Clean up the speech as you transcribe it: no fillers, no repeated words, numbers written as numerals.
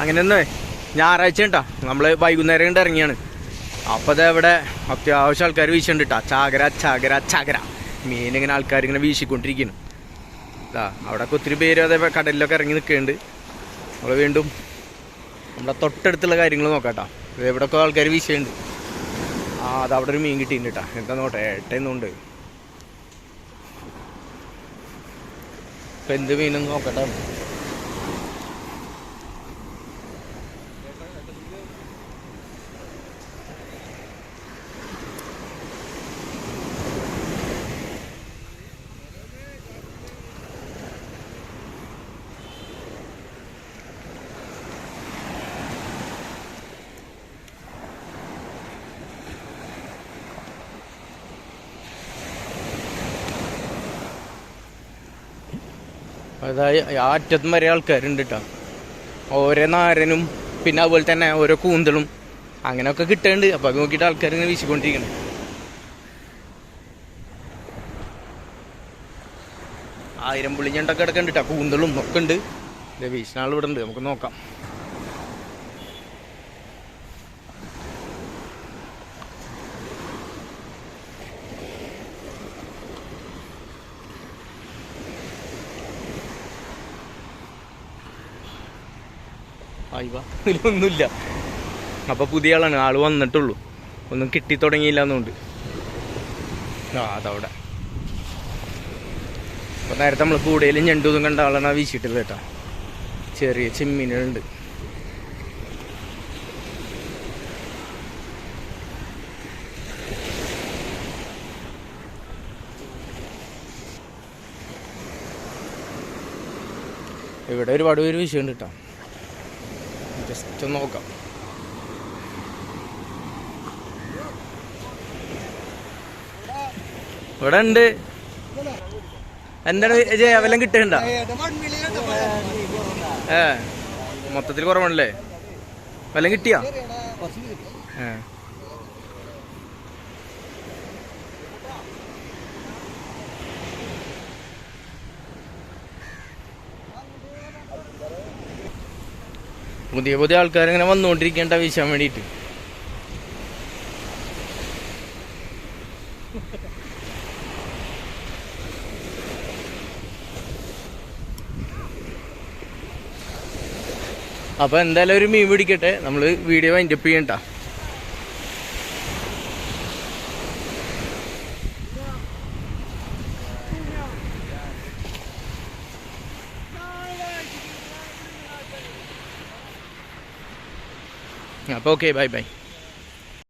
അങ്ങനെ ഒന്ന് ഞായറാഴ്ച കേട്ടോ നമ്മൾ വൈകുന്നേരം കൊണ്ട് ഇറങ്ങിയാണ്. അപ്പോൾ അതവിടെ അത്യാവശ്യം ആൾക്കാർ വീശുന്നുണ്ട് കേട്ടോ. ചാകര ചാകര ചാകര മീനിങ്ങനെ ആൾക്കാർ ഇങ്ങനെ വീശിക്കൊണ്ടിരിക്കുന്നു. അവിടെ ഒത്തിരി പേര് അതേ കടലിലൊക്കെ ഇറങ്ങി നിൽക്കുന്നുണ്ട്. നമ്മൾ വീണ്ടും നമ്മളെ തൊട്ടടുത്തുള്ള കാര്യങ്ങൾ നോക്കാം കേട്ടോ. എവിടെയൊക്കെ ആൾക്കാർ വീശുന്നുണ്ട്. അതവിടെ ഒരു മീൻ കിട്ടിയിട്ടുണ്ട് കേട്ടോ. എന്താ നോട്ടെ ഏട്ടയെന്നുണ്ട്. ഇപ്പം എന്ത് മീനെന്ന് നോക്കട്ടെ. അതായത് ആ അറ്റത്തും വരെ ആൾക്കാരുണ്ട് കേട്ടോ. ഓരോ നാരനും പിന്നെ അതുപോലെ തന്നെ ഓരോ കൂന്തളും അങ്ങനെയൊക്കെ കിട്ടുന്നുണ്ട്. അപ്പോൾ അത് നോക്കിയിട്ട് ആൾക്കാർ ഇങ്ങനെ വീശിക്കൊണ്ടിരിക്കണം. ആയിരം പുളിഞ്ഞണ്ടൊക്കെ കിടക്കുന്നുണ്ട് കേട്ടോ. കൂന്തളും ഒക്കെ ഉണ്ട്. വീശിനാൾ ഇവിടെ ഉണ്ട്. നമുക്ക് നോക്കാം. ഇതിലൊന്നുമില്ല. അപ്പോൾ പുതിയ ആളാണ്, ആൾ വന്നിട്ടുള്ളൂ, ഒന്നും കിട്ടി തുടങ്ങിയില്ല എന്നുണ്ട്. അതവിടെ അപ്പോൾ നേരത്തെ നമ്മൾ കൂടുതലും ഞണ്ടൊന്നും കണ്ട ആളാണ് വീശിയിട്ടില്ല കേട്ടോ. ചെറിയ ചെമ്മീനുകളുണ്ട്. ഇവിടെ ഒരുപാട് പേര് വീശുന്നുണ്ട് കേട്ടോ. ജസ്റ്റ് ഒന്ന് നോക്കാം. ഇവിടെ ഉണ്ട്. എന്താണ് വല്ലതും കിട്ടുന്നുണ്ടോ? മൊത്തത്തിൽ കുറവാണല്ലേ? വല്ലതും കിട്ടിയാ? പുതിയ പുതിയ ആൾക്കാരിങ്ങനെ വന്നുകൊണ്ടിരിക്കേണ്ട വീശാൻ വേണ്ടിയിട്ട്. അപ്പോൾ എന്തായാലും ഒരു മീൻ പിടിക്കട്ടെ. നമ്മൾ വീഡിയോ വൈൻഡപ്പ് ചെയ്യണ്ട. അപ്പോൾ ഓക്കെ, ബൈ ബൈ.